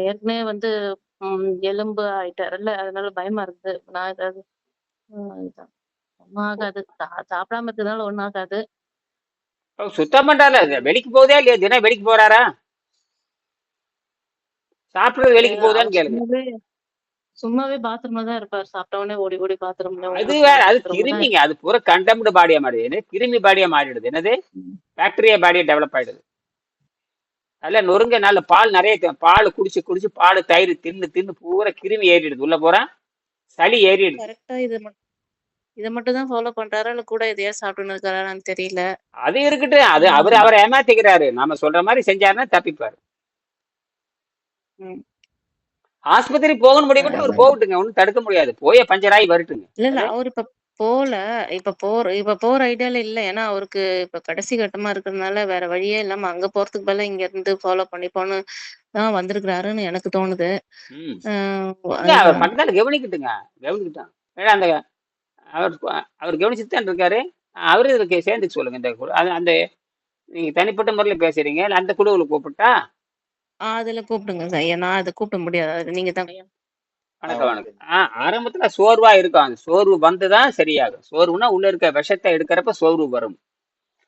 ஏற்கனவே வந்து எலும்பு ஆயிட்டாருல்ல. அதனால பயமா இருக்குது. நான் ஏதாவது இதுதான் ஒண்ணும் ஆகாது. சாப்பிடாம இருக்கிறதுனால ஒண்ணும் ஆகாது. சுத்தம் பண்றாருல, வெளிக்கு போகுதா இல்லையா? தினம் வெளிக்கு போறாரா? சாப்பிடுறது வெளிக்கு போகுதான்னு அவர் கேளுங்க. சும்மாவே பாத்ரூம்ல தான் இருப்பாரு. சாப்பிட்ட உடனே ஓடி ஓடி பாத்ரூம்ல அது உங்க வேற, அது பாத்ரூம்ல தான் கிருமிங்க. இருப்பாரு. அது பூரா கண்டம்டு பாடியா மாறிடுது. கிருமி பாடியா மாறிடுது. என்னது? ம். பாக்டீரியா பாடியா டெவலப் ஆயிடுது. நல்ல நொறுங்க, நல்ல பால் நிறைய பால் குடிச்சு குடிச்சு பால் தயிர் தின்னு தின்னு பூரா கிருமி ஏறிடுது உள்ள போறா, சளி ஏறிடுது. கரெக்டா இத மட்டும் தான் ஃபாலோ பண்றாரா இல்ல கூட எதையாவது சாப்பிட்டுன்னு இருக்காரான்னு தெரியல. அது இருக்கட்டு, அது ம். அவரை ஏமாத்திக்கிறாரு. நாம சொல்ற மாதிரி செஞ்சாருன்னா தப்பிப்பாரு. ம். ஆஸ்பத்திரி போகணும் முடிவுட்டு அவர் அதான். போகட்டுங்க, ஒன்றும் தடுக்க முடியாது. போய பஞ்சராகி வரட்டுங்க. இல்ல அது அவரு இப்ப போல. இப்ப போற ஐடியால இல்ல. ஏன்னா அவருக்கு இப்ப கடைசி கட்டமா இருக்கிறதுனால வேற வழியே இல்லாம அங்க போறதுக்கு பதிலா இங்க இருந்து ஃபாலோ பண்ணிப்போன்னு தான் வந்திருக்கிறாருன்னு எனக்கு தோணுது. ம் அ இல்ல, அவர் அதுதான். பக்கத்தால கவனிக்கட்டுங்க, கவனிக்கட்டும். ஏன்னா அந்த அவர் அவர் கவனிச்சுட்டு தான் இருக்காரு. அவரு இதுக்கு சேர்ந்துக்க சொல்லுங்க. இந்த அந்த நீங்க தனிப்பட்ட முறையில் பேசுறீங்க, இல்ல அந்த குழுவில் கூப்பிட்டா? அதுல கூப்பிடுங்க ஐயா. நான் அத கூப்பிட முடியாது. அது நீங்க தான் வணக்கம் வணக்கம். ஆரம்பத்துல சோர்வா இருக்கும். அந்த சோர்வு வந்துதான் சரியாகும். சோர்வுனா உள்ள இருக்க விஷத்தை எடுக்கிறப்ப சோர்வு வரும்.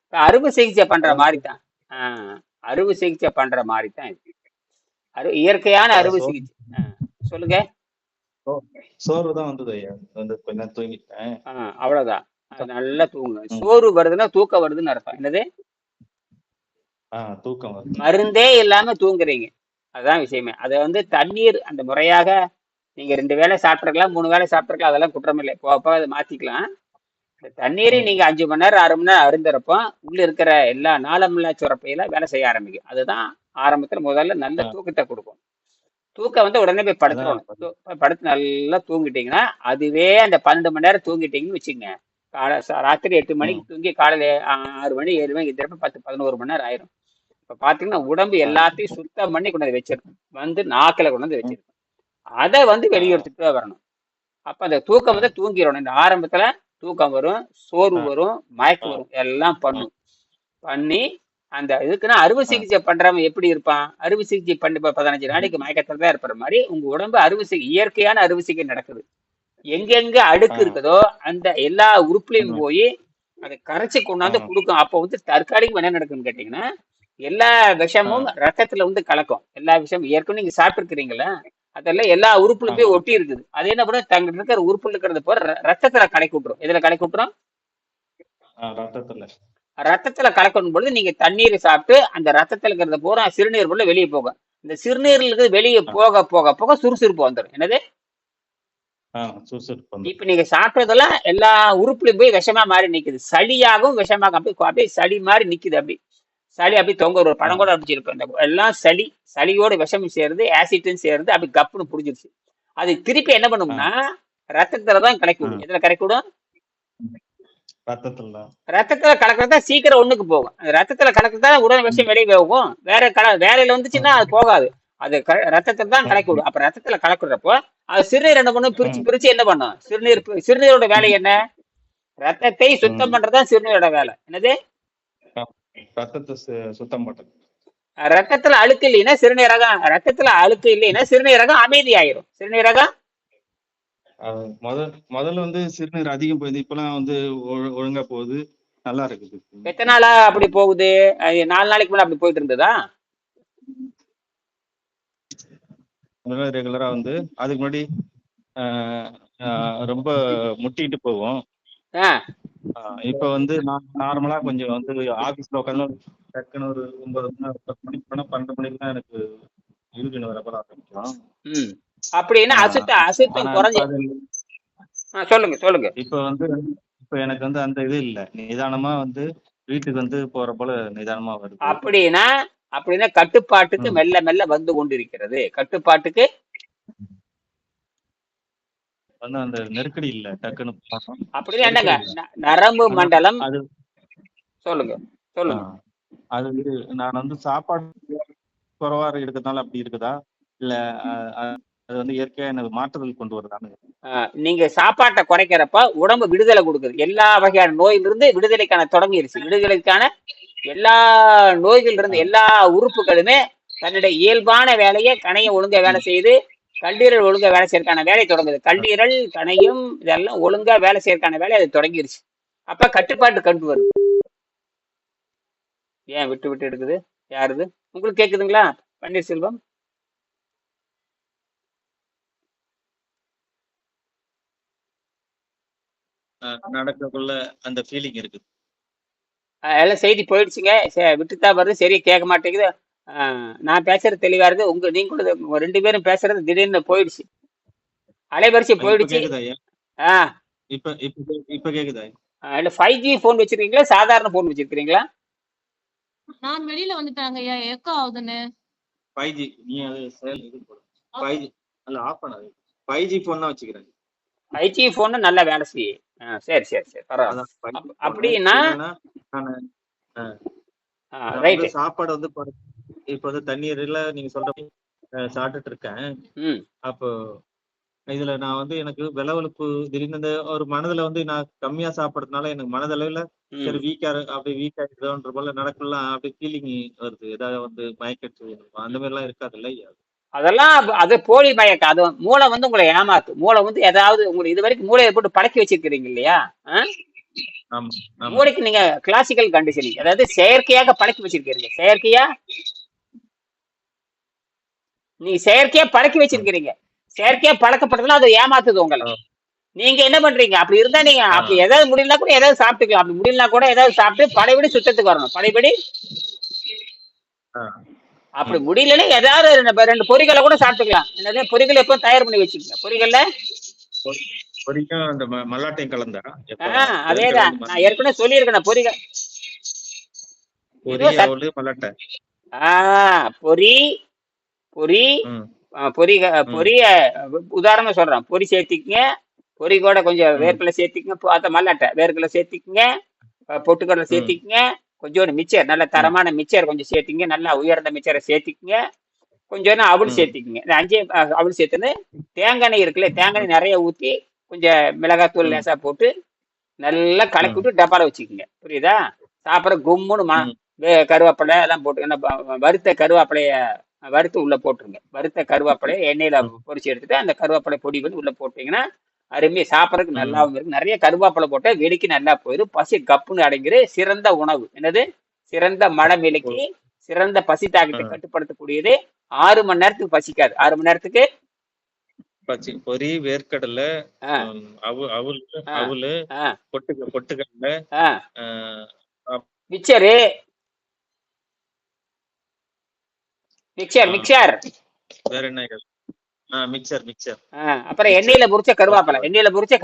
இப்ப அறுவை சிகிச்சை பண்ற மாதிரி தான். அறுவை சிகிச்சை பண்ற மாதிரி தான் இது. இயற்கையான அறுவை சிகிச்சை. சொல்லுங்க. சோர்வு தான் வந்தது ஐயா. வந்து கொஞ்ச நேரம் தூங்கிட்டேன். அவ்வளவுதான். நல்லா தூங்குங்க. சோர்வு வருதுன்னா தூக்கம் வருதுன்னு அர்த்தம். என்னது? தூக்கம் வருது. மருந்தே இல்லாம தூங்குறீங்க, அதுதான் விஷயமே. அதை வந்து தண்ணீர் அந்த முறையாக நீங்க 2 வேளை சாப்பிட்டுருக்கலாம், 3 வேளை சாப்பிட்டுருக்கலாம், அதெல்லாம் குற்றம் இல்லை. போக அதை மாத்திக்கலாம். இந்த தண்ணீரை நீங்க 5 மணி நேரம் 6 மணி நேரம் அருந்துறப்போ உள்ள இருக்கிற எல்லா நாளமில்லா சுரப்பையெல்லாம் வேலை செய்ய ஆரம்பிக்கும். அதுதான் ஆரம்பத்துல முதல்ல நல்ல தூக்கத்தை கொடுக்கும். தூக்கம் வந்து உடனே போய் படுத்துடணும். படுத்து நல்லா தூங்கிட்டீங்கன்னா, அதுவே அந்த 12 மணி நேரம் தூங்கிட்டீங்கன்னு வச்சுங்க, ராத்திரி 8 மணிக்கு தூங்கி காலையில 6 மணி 7 மணிக்கு திரும்ப 10 11 மணி நேரம் ஆயிரும். இப்ப பாத்தீங்கன்னா உடம்பு எல்லாத்தையும் சுத்தம் பண்ணி கொண்டு வந்து வச்சிருக்கும். வந்து நாக்கில கொண்டு வந்து வச்சிருக்கும். அதை வந்து வெளியெடுத்துட்டு வரணும். அப்ப அந்த தூக்கம் வந்து தூங்கிடணும். இந்த ஆரம்பத்துல தூக்கம் வரும், சோர்வு வரும், மயக்கம் வரும், எல்லாம் பண்ணி அந்த இதுக்குன்னா அறுவை சிகிச்சை பண்றவன் எப்படி இருப்பான்? அறுவை சிகிச்சை பண்ணி 15 நாளைக்கு மயக்கத்துல தான் இருக்கிற மாதிரி உங்க உடம்பு அறுவை சிகிச்சை, இயற்கையான அறுவை சிகிச்சை நடக்குது. எங்கெங்க அடுக்கு இருக்குதோ அந்த எல்லா உறுப்புலையும் போய் அதை கரைச்சி கொண்டாந்து கொடுக்கும். அப்போ வந்து தற்காலிகம் என்ன நடக்குன்னு கேட்டீங்கன்னா, எல்லா விஷமும் ரத்தத்துல வந்து கலக்கும். எல்லா விஷமும் ஏற்கனவே நீங்க சாப்பிட்டுருக்கிறீங்களா, அதெல்லாம் எல்லா உறுப்புலும் போய் ஒட்டி இருக்குது. அது என்ன பண்ண, தங்க இருக்கிற உறுப்புல இருக்கிறது போற ரத்தத்துல கலக்கி விட்டுரும். எதுல கலக்கி விட்டுரும்? ரத்தத்துல கலக்கணும் பொழுது நீங்க தண்ணீரை சாப்பிட்டு அந்த ரத்தத்துல இருக்கிறத பூரா சிறுநீர் போல வெளியே போகும். இந்த சிறுநீர்ல இருக்கிறது வெளியே போக போக போக சுறுசுறுப்பு வந்துடும். என்னது? இப்ப நீங்க சாப்பிட்டதெல்லாம் எல்லா உறுப்புலையும் போய் விஷமா மாறி நிக்குது. சளியாகவும் விஷமாக அப்படியே சளி மாதிரி நிக்குது. அப்படி சளி அப்படி தொங்க ஒரு படம் கூட அடிச்சிருப்பேன். எல்லாம் சளியோட விஷமும் சேருது, ஆசிட்டும் சேருது, அப்படி கப்புன்னு புடிச்சிருச்சு. அது திருப்பி என்ன பண்ணும்னா ரத்தத்துலதான் கலக்கி விடும். எதுல கலக்கி விடும்? ரத்தத்துல கலக்கிறதா சீக்கிரம் ஒண்ணுக்கு போகும். ரத்தத்துல கலக்கிறதா உடனே விஷயம் வெளியே போகும். வேலையில வந்துச்சுன்னா அது போகாது. அது ரத்தத்துல தான் கலக்கி விடும். அப்ப ரத்தத்துல கலக்குறப்போ அது சிறுநீர் என்ன பண்ணும்? பிரிச்சு என்ன பண்ணும்? சிறுநீரோட வேலை என்ன? ரத்தத்தை சுத்தம் பண்றதுதான் சிறுநீரோட வேலை. என்னது? ரத்தத்தை சுத்தம் பண்றது. ரத்தத்துல அழுக்கு இல்லைன்னா சிறுநீரகம், ரத்தத்துல அழுக்கு இல்லைன்னா சிறுநீரகம் அமைதி ஆயிரும். சிறுநீரகம் முதல்ல வந்து சிறுநீர் அதிகம் போகுது, இப்பெல்லாம் வந்து ஒழுங்கா போகுது, நல்லா இருக்குது. எத்தனை நாளா அப்படி போகுது? 4 நாளைக்கு மேல அப்படி போயிட்டு இருந்ததா? ரெகுலரா வந்து அதுக்கு முன்னாடி ரொம்ப முட்டிட்டு போவோம். இப்ப வந்து நான் நார்மலா கொஞ்சம் வந்து ஆபீஸ்ல உட்காந்து டக்குன்னு ஒரு 9 மணி 10 மணிக்கு போனா 12 மணிக்கு தான் எனக்கு யூரின் வரப்ப ஆரம்பிக்கும். அப்படின்னா அசுத்தம் குறைஞ்சு. சொல்லுங்க. இப்ப எனக்கு வந்து அந்த இது இல்ல, நிதானமா வந்து வீட்டுக்கு வந்து போற போல நிதானமா வருது. அப்படின்னா கட்டுப்பாட்டுக்கு மெல்ல மெல்ல வந்து கொண்டிருக்கிறது. கட்டுப்பாட்டுக்கு வந்து அந்த நெருக்கடி இல்ல. டக்குன்னு அப்படின்னா என்னங்க, நரம்பு மண்டலம். சொல்லுங்க. அது வந்து நான் வந்து சாப்பாடு குறைவா இருக்கிறதுனால அப்படி இருக்குதா, இல்ல அது வந்து இயற்கையா எனக்கு மாற்றுதல் கொண்டு வருதான்னு? நீங்க சாப்பாட்டை குறைக்கிறப்ப உடம்பு விடுதலை கொடுக்குது. எல்லா வகையான நோயிலிருந்து விடுதலைக்கான தொடங்கிருச்சு. விடுதலைக்கான எல்லா நோய்கள் இருந்து எல்லா உறுப்புகளுமே தன்னுடைய இயல்பான வேலையை கணையம் ஒழுங்கா வேலை செய்யுது, கல்லீரல் ஒழுங்கா வேலை செய்யறதுக்கான வேலையை தொடங்குது. கல்லீரல் கணையம் இதெல்லாம் ஒழுங்கா வேலை செய்யறதுக்கான வேலையை அது தொடங்கிருச்சு. அப்ப கட்டுப்பாட்டு கண்டு வருது. ஏன் விட்டு விட்டு எடுக்குது? யாருது? உங்களுக்கு கேக்குதுங்களா பன்னீர்செல்வம்? நடக்கக்குள்ள அந்த ஃபீலிங் இருக்குது. எல்லாம் செய்தி போயிடுச்சுங்க. விட்டுத்தான் வருது, சரியா கேட்க மாட்டேங்குது. நான் பேசுறது தெளிவா இருக்கு. நீங்க 2 பேரும் பேசுறது திடீர்னு போயிடுச்சு, அலைவரிசை இப்ப போயிடுச்சு. கேக்குதா ஐயா? ஆஹ் இப்ப இப்ப இப்ப கேக்குதா? இல்ல 5G போன் வச்சிருக்கீங்களா, சாதாரண போன் வச்சிருக்கீங்களா? நான் வெளியில வந்துட்டாங்க ஐயா, எக்கோ ஆகுதுன்னு. 5G நீ அது இது போடு. 5G அல்ல ஆஃப் பண்ணாது. 5G போன் தான் வச்சுக்கிறேன். 5G போன் நல்லா வேலை செய்யும். சரி சரி சரி, பரவாயில்ல. அப்படின்னா ரைட். சாப்பாடு வந்து இப்ப வந்து தண்ணீர்ல நீங்க சொல்ற சாப்பிட்டுட்டு இருக்கேன். அப்போ இதுல நான் வந்து எனக்கு விளவெழுப்பு திடீர்னு இந்த ஒரு மனதுல வந்து நான் கம்மியா சாப்பிடறதுனால எனக்கு மனதளவுல சரி அப்படி வீக் ஆயிடுதோன்ற போல நடக்கலாம் அப்படி ஃபீலிங் வருது. ஏதாவது வந்து மயக்கட்டு அந்த மாதிரி எல்லாம் இருக்காது இல்லையா? அதெல்லாம் அது போலி மயக்கம். அது மூளை வந்து உங்களை ஏமாத்து. மூளை வந்து ஏதாவது உங்களுக்கு இது வரைக்கும் மூளையை போட்டு பழக்கி வச்சிருக்கிறீங்க இல்லையா? மூளைக்கு நீங்க கிளாசிக்கல் கண்டிஷனிங், அதாவது செயற்கையாக பழக்கி வச்சிருக்கீங்க. நீங்க செயற்கையா பழக்கி வச்சிருக்கிறீங்க. செயற்கையா பழக்கப்பட்டதுன்னா அது ஏமாத்துது உங்களை. நீங்க என்ன பண்றீங்க? அப்படி இருந்தா நீங்க அப்படி ஏதாவது முடியலனா கூட ஏதாவது சாப்பிட்டுக்கலாம். அப்படி முடியலனா கூட ஏதாவது சாப்பிட்டு படைபடி சுத்தத்துக்கு வரணும். படைபடி அப்படி முடியலன்னா ஏதாவது 2 பொரிகளை கூட சாப்பிட்டுக்கலாம். என்னது பொரிகள் எப்போ தயார் பண்ணி வச்சுக்கோங்க. பொரிகள்ல அந்த மல்லாட்டையும் கலந்தா அதேதான் நான் ஏற்கனவே சொல்லியிருக்கேன். பொரிகள் பொரி பொரி பொரி பொரிய உதாரணம் சொல்றேன். பொரி சேர்த்திக்கங்க. பொரி கூட கொஞ்சம் வேர்க்கடலை சேர்த்திக்கங்க. மல்லாட்டை வேர்க்கடலை சேர்த்திக்கங்க. பொட்டுக்கடலை சேர்த்திக்கங்க. கொஞ்சோண்டு மிச்சர், நல்ல தரமான மிச்சர் கொஞ்சம் சேர்த்திங்க. நல்லா உயர்ந்த மிச்சரை சேர்த்திக்கங்க. கொஞ்சோண்டு அவள் சேர்த்திக்கங்க. இந்த 5 அவள் சேர்த்துன்னு தேங்காய் எண்ணெய் இருக்குல்ல, தேங்காய் எண்ணெய் நிறைய ஊற்றி கொஞ்சம் மிளகாத்தூள் லேசா போட்டு நல்லா கலக்கி விட்டு டப்பால வச்சுக்கோங்க. புரியுதா? சாப்பிட்ற கும்முன்னு கருவேப்பிலை எல்லாம் போட்டு வறுத்த கருவேப்பிலைய வறுத்து உள்ள போட்டுருங்க. வறுத்த கருவேப்பிலைய எண்ணெயில பொரிச்சு எடுத்துட்டு அந்த கருவேப்பிலை பொடி வந்து உள்ள போட்டீங்கன்னா அருமையை சாப்பிட்றதுக்கு நல்லாவும் இருக்கு. நிறைய கருவேப்பிலை போட்டா வெடிக்கு நல்லா போயிடும். பசி கப்புன்னு அடங்கிற சிறந்த உணவு. என்னது? சிறந்த மனமிலக்கி, சிறந்த பசி தாக்கத்தை கட்டுப்படுத்தக்கூடியது. 6 மணி நேரத்துக்கு பசிக்காது. 6 மணி நேரத்துக்கு பொரி, வேர்க்கடலை, பொட்டுக்கடலை, மிக்சரு, மிக்சர் வேற என்ன? மிக்சர் அப்புறம் எண்ணெயில பொரிச்ச கருவேப்பிலை. எண்ணெயில பொரிச்ச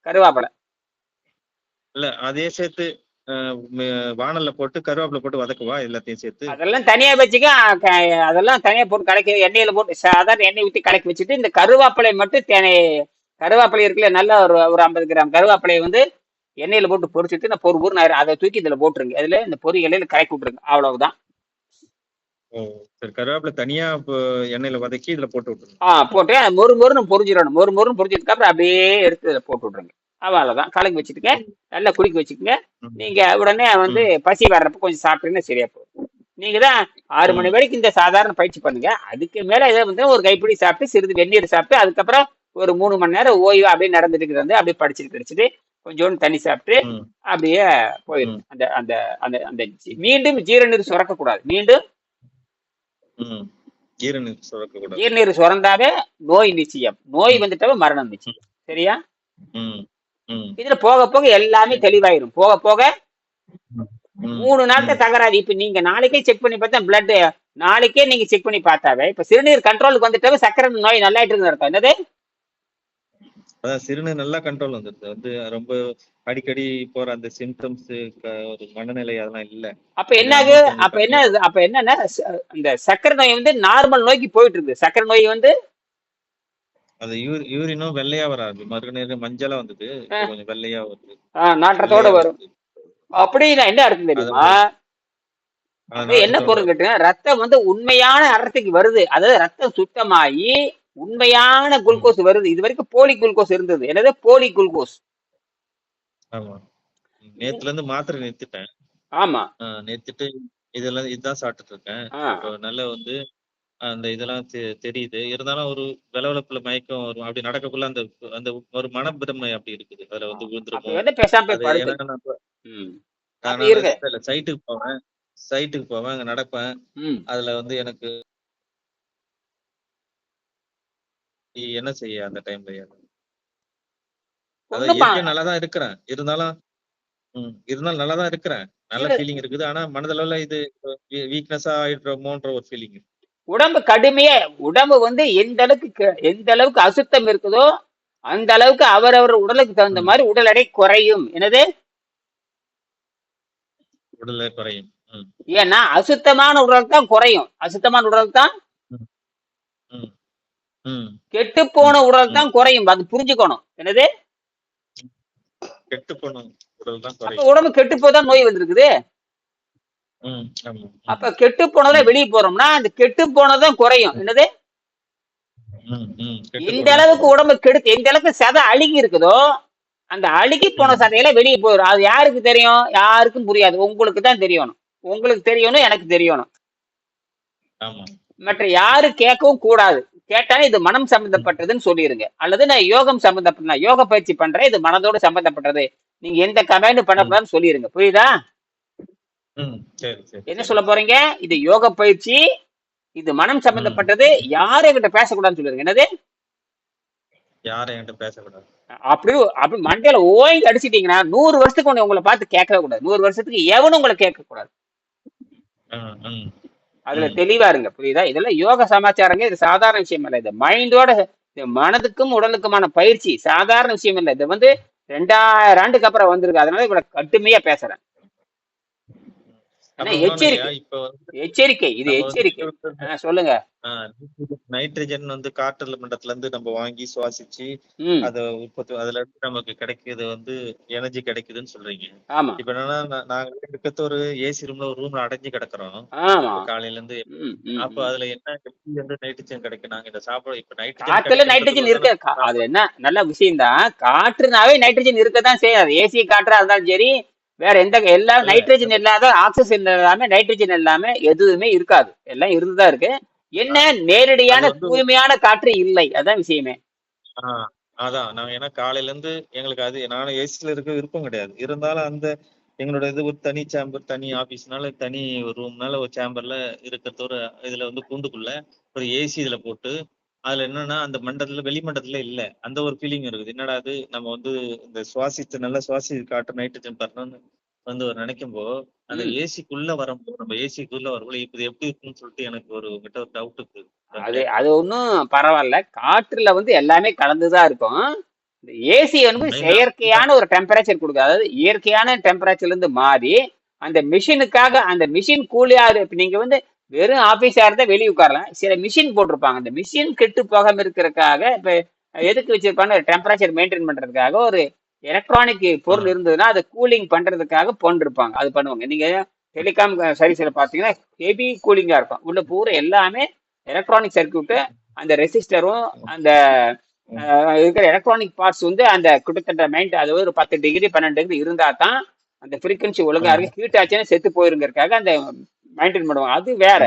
கருவேப்பிலை இல்ல அதே சேர்த்து வானல்ல போட்டு கருவேப்பிலை போட்டு வதக்குவா எல்லாத்தையும் சேர்த்து? அதெல்லாம் தனியா வச்சுக்க. அதெல்லாம் தனியா போட்டு கலக்கி எண்ணெயில போட்டு சாதாரண எண்ணெய் ஊற்றி கலக்கி வச்சுட்டு இந்த கருவேப்பிலை மட்டும் கருவேப்பிலை இருக்குல்ல, நல்லா ஒரு 50 கிராம் கருவேப்பிலையை வந்து எண்ணெயில போட்டு பொரிச்சுட்டு நான் பொறு அதை தூக்கி இதுல போட்டுருங்க. அதுல இந்த பொரியில கலக்கி விட்டுருங்க. அவ்வளவுதான். கருவேப்பிலை தனியா எண்ணெயில வதக்கி இதுல போட்டு விட்டுருங்க. போட்டு மொறுன்னு பொரிஞ்சிடணும். மொறுன்னு பொரிஞ்சதுக்கு அப்புறம் அப்படியே எடுத்து இதுல போட்டு விட்டுருங்க. அவ்வளவுதான். கலக்கி வச்சுட்டுங்க, நல்லா குடிக்க வச்சுக்கோங்க. நீங்க உடனே வந்து பசி வர்றப்ப கொஞ்சம் சாப்பிட்டீங்கன்னா சரியா போகும். நீங்க தான் 6 மணி வரைக்கும் இந்த சாதாரண பயிற்சி பண்ணுங்க. அதுக்கு மேல இதை வந்து ஒரு கைப்பிடி சாப்பிட்டு சிறிது வெந்நீர் சாப்பிட்டு அதுக்கப்புறம் ஒரு 3 மணி நேரம் ஓய்வு அப்படியே நடந்துட்டு வந்து அப்படியே படிச்சுட்டு கொஞ்சோண்டு தண்ணி சாப்பிட்டு அப்படியே போயிடும். அந்த அந்த அந்த அந்த மீண்டும் ஜீரநீர் சுரக்க கூடாது. மீண்டும் ஜீரநீர் சுரந்தாவே நோய் நிச்சயம். நோய் வந்துட்டாவே மரணம் நிச்சயம். சரியா? இதுல போக போக எல்லாமே தெளிவாயிரும். போக போக 3 நாட்கள் தகராது. இப்ப நீங்க நாளைக்கே செக் பண்ணி பார்த்தா பிளட் நாளைக்கே நீங்க செக் பண்ணி பார்த்தாவே இப்ப சிறுநீர் கண்ட்ரோலுக்கு வந்துட்டாவே சக்கரை நோய் நல்லாயிட்டு இருக்கு அர்த்தம். என்னது? சிறுநீர் நல்லா கண்ட்ரோல் வந்துருது. வந்து ரொம்ப அடிக்கடி போற அந்த சிம்டம்ஸ், ஒரு மனநிலை அதெல்லாம் இல்ல. அப்ப என்னன்னா இந்த சக்கரை நோய் வந்து நார்மல் நோய்க்கு போயிட்டு இருக்கு. சக்கரை நோய் வந்து அது யூரினும் வெள்ளையா வராது. மறுநேரம் மஞ்சளா வந்தது, கொஞ்சம் வெள்ளையா வருது. நாற்றத்தோட வரும். அப்படின்னா என்ன அர்த்தம் தெரியுமா? என்ன பொருள் கேட்டுங்க, ரத்தம் வந்து உண்மையான அடர்த்திக்கு வருது. அதாவது ரத்தம் சுத்தமாயி உண்மையான குளுக்கோஸ் வருது. இது வரைக்கும் போலி குளுக்கோஸ் இருந்தது. என்னது? போலி குளுக்கோஸ். ஆமா, நேத்துல இருந்து மாத்திரை நிறுத்திட்டேன். ஆமா, நிறுத்திட்டு இதுதான் சாப்பிட்டுட்டு இருக்கேன். ஆ இப்போ நல்ல வந்து அந்த இதெல்லாம் தெரியுது. இருந்தாலும் ஒரு வெலவெலப்புல மயக்கம் வரும். அப்படி நடக்கக்குள்ள அந்த அந்த ஒரு மனப்பிரமை அப்படி இருக்குது. அதுல வந்து அப்படி விழுந்துருமோ? வந்து பேசாம போய் அது ஏன்னா படுத்துங்க. நான் ம். அப்படி நானு இருங்க. இல்ல சைட்டுக்கு போவேன், அங்க நடப்பேன். ம். அதுல வந்து எனக்கு என்ன செய்ய அந்த டைம்ல? அதான் ஒண்ணும் இயற்கையா நல்லா தான் இருக்கிறேன். இருந்தாலும் நல்லா தான் இருக்கிறேன். நல்ல இரு ஃபீலிங் இருக்குது. ஆனா மனதளவுல இது வீக்னஸா ஆயிடுறோமோன்ற ஒரு ஃபீலிங். உடம்பு கடுமையா உடம்பு வந்து எந்த அளவுக்கு அசுத்தம் இருக்குதோ அந்த அளவுக்கு அவரவர் உடலுக்கு தகுந்த ம். மாதிரி உடல் எடை குறையும். என்னது? உடல் குறையும். ம். ஏன்னா அசுத்தமான உடல் தான் குறையும். அசுத்தமான உடல் தான் ம். ம். ம். கெட்டு போன ம். உடல் ம். தான் குறையும். அது புரிஞ்சுக்கணும். என்னது? கெட்டு போன உடல் தான் அப்ப குறையும். உடம்பு கெட்டு போதான் நோய் வந்திருக்குது. ம். ஆமா. அப்ப கெட்டு போனதை வெளியே போறோம்னா அந்த கெட்டு போனதான் குறையும். என்னது? கெட்டு எந்த போனது அளவுக்கு குறையும். உடம்பு கெடுத்து எந்த அளவுக்கு சதை அழுகி இருக்குதோ அந்த அழுகி போன ம். சதையில வெளியே போயிடும். அது யாருக்கு தெரியும்? யாருக்கும் புரியாது. உங்களுக்கு தான் தெரியணும். உங்களுக்கு தெரியணும், எனக்கு தெரியணும். ஆமா. மற்ற யாரும் கேட்கவும் கூடாது. கேட்டாலும் இது மனம் ம். சம்பந்தப்பட்டதுன்னு சொல்லிருங்க. அல்லது நான் யோகம் சம்பந்தப்பட்ட நான் யோக பயிற்சி பண்றேன், இது மனதோடு சம்பந்தப்பட்டது. நீங்க எந்த கமெண்ட் ம். பண்ணக்கூடாதுன்னு சொல்லிருங்க. புரியுதா? சரி, சரி, என்ன சரி. சொல்ல போறீங்க? இது யோக பயிற்சி, இது மனம் ம். சம்பந்தப்பட்டது, யாரும் என்கிட்ட பேசக்கூடாதுன்னு சொல்லிருங்க. என்னது? யாரும் என்கிட்ட பேசக்கூடாது. அப்படி அப்படி மண்டையில ஓங்கி அடிச்சிட்டீங்கன்னா 100 வருஷத்துக்கு உங்களை பார்த்து கேட்கவே கூடாது. 100 வருஷத்துக்கு எவனும் உங்களை கேட்க கூடாது. ம். ம். அதுல ம். தெளிவா இருங்க. புரியுதா? இதெல்லாம் யோக சமாச்சாரங்க. இது சாதாரண விஷயம் இல்ல. இது மைண்டோட இது மனதுக்கும் உடலுக்குமான பயிற்சி. சாதாரண விஷயம் இல்ல. இது வந்து 2000 ஆண்டுக்கு அப்புறம் வந்திருக்கு. அதனால இவ்வளவு கட்டுமையா பேசுறேன். ஏன்னா அப்புறம் இன்னொன்னுங்கய்யா, எச்சரிக்கை இப்ப வந்து எச்சரிக்கை இது நம்ம வந்து எச்சரிக்கை. சொல்லுங்க. நைட்ரஜன் வந்து காற்று மண்டலத்துல இருந்து நம்ம வாங்கி சுவாசிச்சு ம். அத உற்பத்தி அதுல இருந்து நமக்கு கிடைக்கிறது வந்து எனர்ஜி கிடைக்குதுன்னு சொல்றீங்க. ஆமா இப்ப என்னன்னா நாங்க இருக்கிறது ஒரு ஏசி ரூம்ல ஒரு ரூம்ல அடைஞ்சு கிடக்குறோம். ஆமா. இப்ப காலையில இருந்து ம், ம், அப்ப ம். அதுல என்ன எப்படி வந்து நைட்ரஜன் கிடைக்கும்? நாங்க இதை சாப்பிட இப்ப நைட்ரஜன் காத்துல நைட்ரஜன் கிடைக்குன்றதுக்கு இருக்க தானே அது சாப்பிடுறோம். என்ன நல்ல விஷயம்தான். காற்றுனாவே நைட்ரஜன் இருக்கத்தான் செய்யாது. ஏசி காற்றா இருந்தாலும் சரி, வேற எந்த எல்லாம் இல்ல நைட்ரஜன் இல்லாத ஆக்சிஜன் இல்லாம நைட்ரஜன் இல்லாம எதுவுமே இருக்காது. எல்லாம் இருந்துதான் இருக்கு. என்ன அது நேரடியான வந்து தூய்மையான காற்று இல்லை. அதான் விஷயமே. ஆஹ் அதான் நாங்க ஏன்னா காலையில இருந்து எங்களுக்கு அது நானும் ஏசில இருக்க விருப்பம் கிடையாது. இருந்தாலும் அந்த எங்களோட இது ஒரு தனி சேம்பர், தனி ஆபீஸ்னால தனி ஒரு ரூம்னால ஒரு சேம்பர்ல இருக்கிறது ஒரு இதுல வந்து கூண்டுக்குள்ள ஒரு ஏசி இதுல போட்டு அதுல என்னன்னா அந்த மண்டலத்துல வெளிமண்டலத்துல இல்ல அந்த ஒரு ஃபீலிங் இருக்குது. என்னடா அது நம்ம வந்து இந்த சுவாசித்து நல்லா சுவாசி காட்டு நைட்ரஜன் தரணும்னு வந்து ஒரு நினைக்கும்போ அந்த ம். ஏசிக்குள்ள வரும்போது நம்ம ஏசிக்குள்ள வரும்போது இப்ப இது எப்படி இருக்குன்னு சொல்லிட்டு எனக்கு ஒரு கிட்ட ஒரு டவுட் இருக்குது. அதான் அது அது கேட்கறேன். ஒன்றும் பரவாயில்ல. காற்றுல வந்து எல்லாமே கலந்துதான் இருக்கும். இந்த ஏசி வந்து இருந்தாலும் செயற்கையான ஒரு டெம்பரேச்சர் கொடுக்குது. அதாவது இயற்கையான டெம்பரேச்சர்ல இருந்து மாறி அந்த மிஷினுக்காக அந்த மிஷின் கூலியா இப்ப நீங்க வந்து வெறும் ஆபீஸா இருந்தா வெளியே உட்காரலாம். சில மிஷின் போட்டிருப்பாங்க. அந்த மிஷின் கெட்டு போகாம இருக்கிறதுக்காக இப்ப எதுக்கு வச்சிருப்பாங்க? டெம்பரேச்சர் மெயின்டைன் பண்றதுக்காக ஒரு எலக்ட்ரானிக் பொருள் ஆஹ் இருந்ததுன்னா அதை கூலிங் பண்றதுக்காக போட்டிருப்பாங்க. அது பண்ணுவாங்க. நீங்க டெலிகாம் சர்வீஸ்ல பாத்தீங்கன்னா ஹெவி கூலிங்கா இருக்கும். உள்ள பூரா எல்லாமே எலக்ட்ரானிக் சர்க்கியூட், அந்த ரெசிஸ்டரும் அந்த இருக்கிற எலக்ட்ரானிக் பார்ட்ஸ் வந்து அந்த கிட்டத்தட்ட அது ஒரு 10 டிகிரி 12 டிகிரி இருந்தா தான் அந்த ஃப்ரீக்வன்சி ஒழுங்கா இருக்கு. ஹீட் ஆச்சுன்னா செத்து போயிருங்கிறதுக்காக அந்த மெயின்டைன் பண்ணுவாங்க. அது வேற.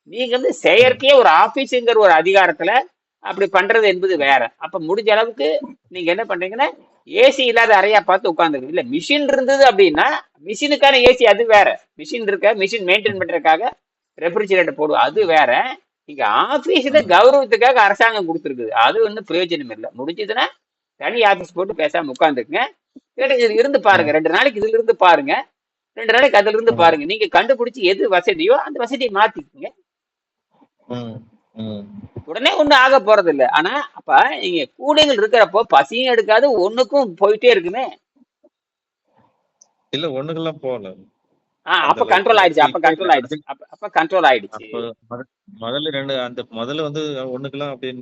நீங்க வந்து செயற்கையே ஒரு ஆபீஸுங்கிற ஒரு அதிகாரத்துல அப்படி பண்றது என்பது வேற. அப்ப முடிஞ்ச அளவுக்கு நீங்க என்ன பண்றீங்கன்னா ஏசி இல்லாத அறையா பார்த்து உட்காந்துருக்கு. இல்ல மிஷின் இருந்தது அப்படின்னா மிஷினுக்கான ஏசி அது வேற. மிஷின் இருக்க மிஷின் மெயின்டைன் பண்றதுக்காக ரெஃப்ரிஜிரேட்டர் போடுவோம் அது வேற. இங்க ஆபீஸ்ல கௌரவத்துக்காக அரசாங்கம் கொடுத்துருக்குது. அது ஒன்றும் பிரயோஜனம் இல்லை. முடிஞ்சதுன்னா தனி ஆபீஸ் போட்டு பேசாம உட்காந்துக்குங்க. இதுல இருந்து பாருங்க. 2 நாளைக்கு இதுல இருந்து பாருங்க. 2 நாளைக்கு அதுல இருந்து பாருங்க. நீங்க கண்டுபிடிச்சு எது வசதியோ அந்த வசதியை மாத்திக்குங்க. உடனே ஒண்ணும் ஆக போறது இல்லை. ஆனா அப்ப நீங்க கூடைகள் இருக்கிறப்போ பசியும் எடுக்காது, ஒண்ணுக்கும் போயிட்டே இருக்குமே. இல்ல ஒண்ணுக்கெல்லாம் போகல அந்த அப்ப அளவுக்கு. கண்ட்ரோல் ஆயிடுச்சு. அப்ப இப்ப கண்ட்ரோல் ஆயிடுச்சு. அப்ப கண்ட்ரோல் ஆயிடுச்சு. அப்ப முதல்ல முதல்ல வந்து ஒண்ணுக்கெல்லாம் அப்படியே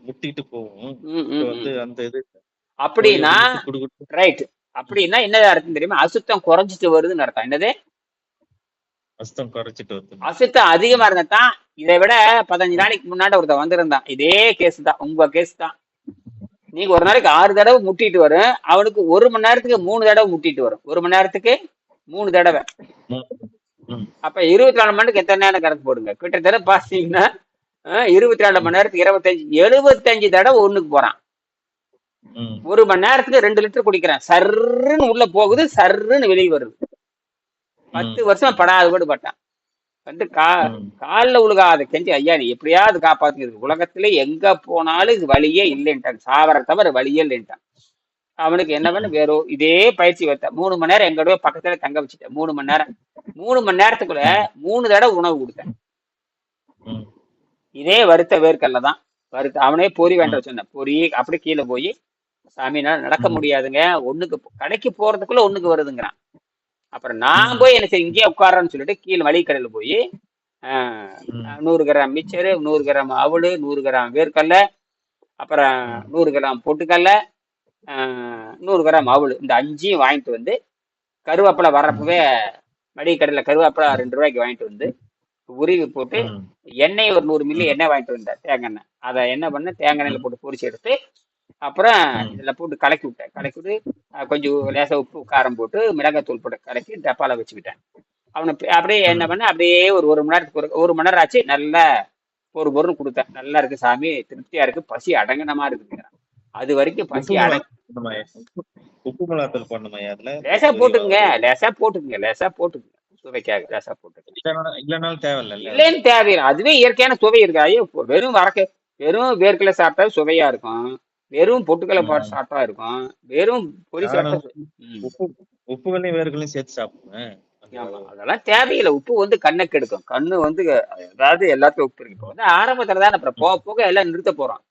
முட்டிட்டு போகும். ம், இப்ப ம், வந்து ம். அந்த இது போய் அப்படின்னா அப்படியே விட்டு குடுக்குட்டு. ரைட். அப்படின்னா என்ன அர்த்தம் தெரியுமா? அசுத்தம் குறைஞ்சிட்டு வருதுன்னு அர்த்தம். என்னது? அசுத்தம் குறைச்சிட்டு வருது. அசுத்தம் அதிகமா இருந்தா தான். இதை விட 15 நாளைக்கு முன்னாடி ஒருத்தன் வந்திருந்தான். இதே கேஸ் தான், உங்க கேஸ் தான். நீங்க ஒரு நாளைக்கு 6 தடவை முட்டிட்டு வரும். அவனுக்கு 1 மணி நேரத்துக்கு 3 தடவை முட்டிட்டு வரும். 1 மணி நேரத்துக்கு 3 தடவை. ம், அப்ப 24 மணி நேரத்துக்கு எத்தனை நேரம் கணக்கு போடுங்க. கிட்டத்தட்ட பாத்தீங்கன்னா 24 மணி நேரத்துக்கு 75 தடவை ஒண்ணுக்கு போறான். ம், 1 மணி நேரத்துக்கு 2 லிட்டர் குடிக்கிறான். சர்ருன்னு உள்ள போகுது, சர்ருன்னு வெளியே வருது. ம், 10 வருஷம் படாத பட்டான். வந்து ம், காலில் உழுகாத கெஞ்சி, ஐயா நீ எப்படியாவது காப்பாத்துக்கிறது. உலகத்திலே எங்க போனாலும் இது வழியே இல்லைன்ட்டான். சாவர தவிர வழியே இல்லைன்ட்டான். அவனுக்கு என்ன பண்ண வேறோ இதே பயிற்சி வைத்த 3 மணி நேரம் எங்கூட பக்கத்துல தங்க வச்சுட்டேன். 3 மணி நேரம். 3 மணி நேரத்துக்குள்ள 3 தடவை உணவு கொடுத்தேன். ம், இதே வறுத்த வேர்க்கல்ல தான் வறுத்த. அவனே பொறி ம், வேண்டாம் சொன்னேன். பொறி அப்படி கீழே போய், சாமி என்னால நடக்க ம், முடியாதுங்க, ஒண்ணுக்கு கடைக்கு போறதுக்குள்ள ஒண்ணுக்கு வருதுங்கிறான். அப்புறம் நான் ம், போய் என்ன சரி இங்கேயே உட்காரன்னு சொல்லிட்டு கீழே வழிக்கடையில போய் ம், 100 கிராம் மிச்சரு, 100 கிராம் அவளு, 100 கிராம் வேர்க்கடலை, அப்புறம் ம், 100 கிராம் பொட்டுக்கடலை, 100 கிராம் அவளு, இந்த 5ஐயும் வாங்கிட்டு வந்து, கருவேப்பிலை ம், வர்றப்பவே மளிகை கடையில் கருவேப்பிலை 2 ரூபாய்க்கு வாங்கிட்டு வந்து உருவி போட்டு, ம், எண்ணெய் ஒரு 100 மில்லி ம், எண்ணெய் வாங்கிட்டு வந்தேன், தேங்காய் எண்ணெய். அதை என்ன பண்ணேன், தேங்காய் எண்ணெயில் ம், போட்டு பொரிச்சு எடுத்து, அப்புறம் ம், இதில் போட்டு கலக்கி விட்டேன். கலக்கி விட்டு கொஞ்சம் லேசாக உப்பு காரம் போட்டு மிளகாத்தூள் போட்டு கலக்கி டப்பால வச்சுக்கிட்டேன். அவனை அப்படியே என்ன பண்ண, அப்படியே ஒரு மணி நேரத்துக்கு 1 மணி நேரம் ஆச்சு. நல்லா ஒரு பொருள் கொடுத்தேன். நல்லா இருக்கு சாமி, திருப்தியா இருக்கு, பசி அடங்கினமா இருக்குங்கிறான். அது வரைக்கும் பசி உப்பு மிளகாத்தூள் போடணுமாய்யா? உப்பு மிளகாத்தூள் போடணுமாய்யா அதுல? லேசா போட்டுக்குங்க, லேசா போட்டுக்குங்க, லேசா போட்டுக்குங்க, சுவைக்காக லேசா போட்டுக்குங்க. இல்லைனாலும் தேவையில்ல. இல்லைன்னு தேவையில்லை, அதுவே இயற்கையான சுவை இருக்கு. ஐயோ வெறும் வெறும் வேர்க்கலை சாப்பிட்டா சுவையா இருக்கும், வெறும் பொட்டுக்கலை போட்டு ம். சாப்பிட்டா இருக்கும், வெறும் பொரி சாப்பிட்டா உப்பு உப்புகளையும் வேர்களையும் சேர்த்து சாப்பிடுவேன். ஆமா, அதெல்லாம் தேவையில்லை. உப்பு வந்து கண்ணை கெடுக்கும். கண்ணு வந்து அதாவது எல்லாத்தையும் உப்பு இருக்கு. இப்போ வந்து ஆரம்பத்துல தான், அப்புறம் போக போக எல்லாம் நிறுத்த போறோம்.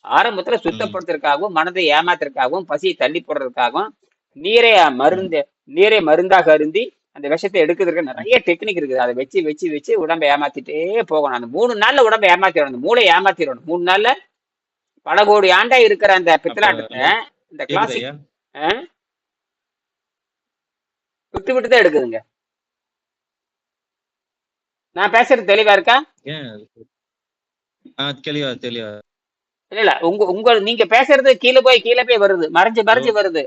ஆரம்பத்துல சுத்தப்படுத்துறதுக்காகவும், மனதை ஏமாத்துறதுக்காகவும், பசியை தள்ளி போடுறதுக்காகவும், நீரை மருந்து நீரை மருந்தாக அருந்தி அந்த விஷத்தை எடுக்கிறதுக்கு நிறைய டெக்னிக் இருக்குது. அதை வச்சு வச்சு வச்சு உடம்பை ஏமாத்திட்டே போகணும். அந்த 3 நாள்ல உடம்பை ஏமாத்திடணும், மூளை ஏமாத்திடணும். 3 நாள்ல பல கோடி ஆண்டா இருக்கிற அந்த பித்தலாட்டத்தை, இந்த கிளாசிக் விட்டு விட்டு தான் எடுக்குதுங்க. நான் பேசுறது தெளிவா இருக்கா? தெளிவா இல்ல இல்ல, உங்க நீங்க பேசுறது கீழே போய் வருது, மறைஞ்சு வருது.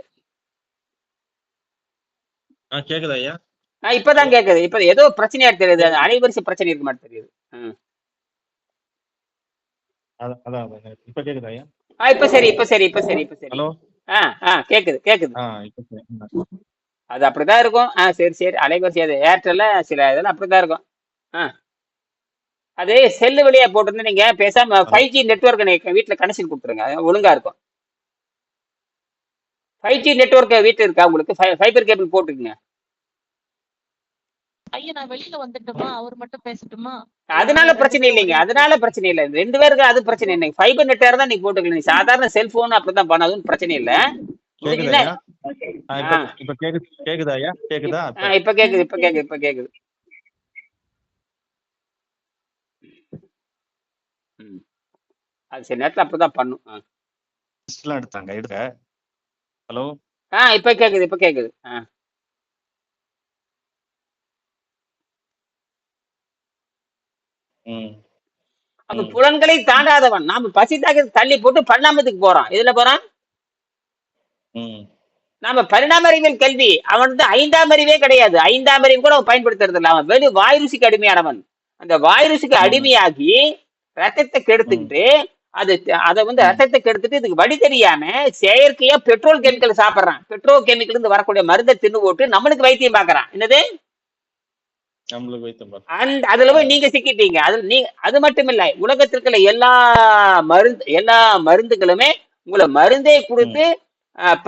கேக்குதா ஐயா? இப்பதான் கேக்குது. இப்ப ஏதோ பிரச்சனையா தெரியுது, அலைவரிசை பிரச்சனை இருக்கு மாதிரி தெரியுது. இப்ப கேக்குதா ஐயா? இப்ப சரி. ஹலோ. கேக்குது. அது அப்படிதான் இருக்கும். சரி, அலைவரிசை அது ஏர்டெல்ல சில இதெல்லாம் அப்படிதான் இருக்கும். அது செல்லு வழியா போட்டிருந்து நீங்க பேசாம 5G நெட்வொர்க் வீட்டுல கனெக்ஷன் கொடுத்துருங்க, ஒழுங்கா இருக்கும். 5G நெட்வொர்க் வீட்டுல இருக்கா உங்களுக்கு? ஃபைபர் கேபிள் போட்டுக்குங்க. ஐயா நான் வெளியில வந்துட்டுமா, அவர் மட்டும் பேசட்டுமா? அதனால பிரச்சனை இல்லைங்க, அதனால பிரச்சனை இல்லை. 2 பேருக்கு அது பிரச்சனை இல்லை. ஃபைபர் நெட்டா தான் நீங்க போட்டுக்கலாம். நீ சாதாரண செல்போன் அப்படிதான் பண்ணாதுன்னு பிரச்சனை இல்லை. இப்ப கேக்குதா ஐயா? கேக்குதா? இப்ப கேக்குது. அது சில நேரத்துல அப்படிதான் பண்ணும். எடுத்தாங்க. ஹலோ. இப்ப கேக்குது. அவன் புலன்களை தாண்டாதவன். நாம பசித்தாக தள்ளி போட்டு பரிணாமத்துக்கு போறான். இதுல போறான். நாம பரிணாம அறிவியல் கல்வி, அவன் வந்து 5ஆம் அறிவே கிடையாது. 5ஆம் அறிவு கூட அவன் பயன்படுத்துறது இல்லை. அவன் வெறும் வாய் ருசிக்கு அடிமையானவன். அந்த வாய் ருசிக்கு அடிமையாகி ரத்தத்தை கெடுத்துக்கிட்டு, அதை வந்து ரத்தத்தை கெடுத்துட்டு இதுக்கு வழி தெரியாம செயற்கையா பெட்ரோல் கெமிக்கல் சாப்பிடுறான். பெட்ரோல் கெமிக்கல் இருந்து வரக்கூடிய மருந்தை தின்னு போட்டு நம்மளுக்கு வைத்தியம் பாக்குறான். என்னது? அதுல போய் நீங்க சிக்கிட்டீங்க. அது மட்டும் இல்ல, உலகத்திற்குள்ள எல்லா மருந்துகளுமே உங்களை மருந்தே கொடுத்து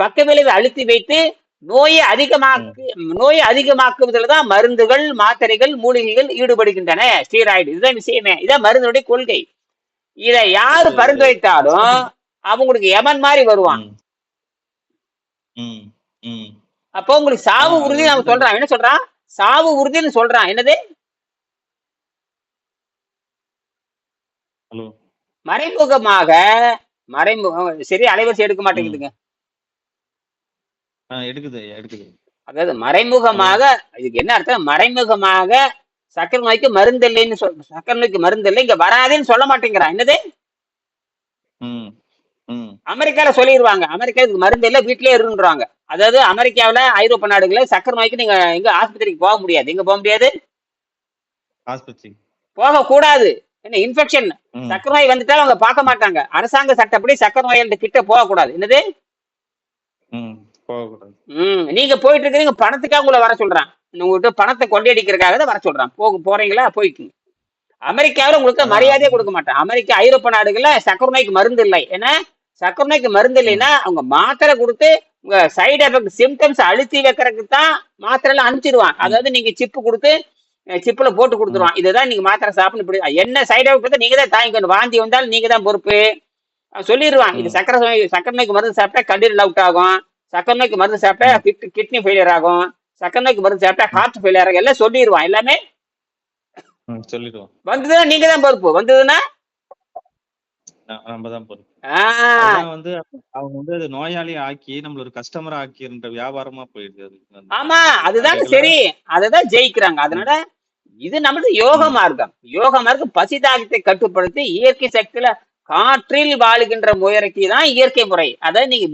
பக்க விளைவை அழுத்தி வைத்து நோயை அதிகமாக்குவதில்தான் மருந்துகள், மாத்திரைகள், மூலிகைகள் ஈடுபடுகின்றன. ஸ்டீராய்டு, இதுதான் விஷயமே. இதான் மருந்துடைய கொள்கை. இதை யாரு பரிந்துரைத்தாலும் அவங்களுக்கு எமன் மாதிரி வருவான். அப்போ உங்களுக்கு சாவு உறுதி நம்ம சொல்றான். என்ன சொல்றான்? சாவு உறுதின்னு சொல்றான். என்னது? மறைமுகமாக சரி, அலைவரிசை எடுக்க மாட்டேங்குதுங்க. அதாவது மறைமுகமாக, இதுக்கு என்ன அர்த்தம்? மறைமுகமாக சக்கரை நோய்க்கு மருந்து இல்லைன்னு சக்கரை நோய்க்கு மருந்து இல்லை, இங்க வராதுன்னு சொல்ல மாட்டேங்கிறான். என்னது? அமெரிக்கால சொல்லிடுவாங்க, அமெரிக்கா இதுக்கு மருந்து இல்லை, வீட்டிலே இருக்குன்றாங்க. அதாவது அமெரிக்காவில, ஐரோப்பா நாடுகள்ல சக்கரை நோய்க்கு நீங்க எங்க ஆஸ்பத்திரிக்கு போக முடியாது. எங்க போக முடியாது? ஆஸ்பத்திரி. போக கூடாது. என்ன இன்ஃபெக்ஷன் ம். சக்கரை நோய் வந்துட்டாலும் அவங்க பார்க்க மாட்டாங்க. அரசாங்க சட்டப்படி சக்கரை நோயாளி கிட்ட போகக்கூடாது. என்னது? ம். போகக்கூடாது. நீங்க போயிட்டு இருக்கிறீங்க, பணத்துக்காக உங்களை வர சொல்றான். உங்ககிட்ட பணத்தை கொள்ளையடிக்கிறதுக்காக தான் வர சொல்றான். போறீங்களா? போய்க்குங்க. அமெரிக்காவில் உங்களுக்கு அதான் மரியாதையே கொடுக்க மாட்டான். அமெரிக்கா, ஐரோப்பா நாடுகள்ல சக்கரை நோய்க்கு மருந்து இல்லை. ஏன்னா சக்கரை நோய்க்கு மருந்து ம். இல்லைன்னா அவங்க மாத்திரை கொடுத்து உங்க சைடு எஃபெக்ட் சிம்டம்ஸ் அழுத்தி வைக்கிறதுக்கு தான் மாத்திரை எல்லாம் அனுப்பிச்சிடுவான். ம். அதாவது நீங்க சிப்பு கொடுத்து சிப்புல போட்டு ம். கொடுத்துருவான். இதுதான் நீங்க மாத்திரை சாப்பிடணும். இப்படி என்ன சைடு எஃபெக்ட் நீங்க தான் தாங்கிக்கணும். வாந்தி வந்தாலும் நீங்க தான் பொறுப்பு. சொல்லிடுவான். இது ம். சக்கரை நோய்க்கு மருந்து சாப்பிட்டா கல்லீரல் அவுட் ஆகும். சக்கரை நோய்க்கு மருந்து சாப்பிட்டா ம். கிட்னி ஃபெயிலியர் ஆகும். சக்கரை நோய்க்கு மருந்து சாப்பிட்டா ம். ஹார்ட் ஃபெயிலியர் ஆகும். எல்லாம் சொல்லிடுவான். எல்லாமே சொல்லிடுவோம். வந்ததுன்னா நீங்க தான் பொறுப்பு. வந்ததுன்னா நம்ம தான் பொறுப்பு. ஆஹ் அதெல்லாம் வந்து அவங்க வந்து அது நோயாளி ஆக்கி நம்மள ஒரு கஸ்டமர் ஆக்கின்ற வியாபாரமா போயிடுது. அது வந்து ஆமா, அதுதானே ரெகுலரா. சரி. அததான் ஜெயிக்கிறாங்க. அதனால இது நமது யோக ம். மார்க்கம். யோக மார்க்கம் பசி தாகத்தை கட்டுப்படுத்தி இயற்கை சக்தியில காற்றில் வாழுகின்ற முயற்சி தான் இயற்கை முறை. அதாவது நீங்க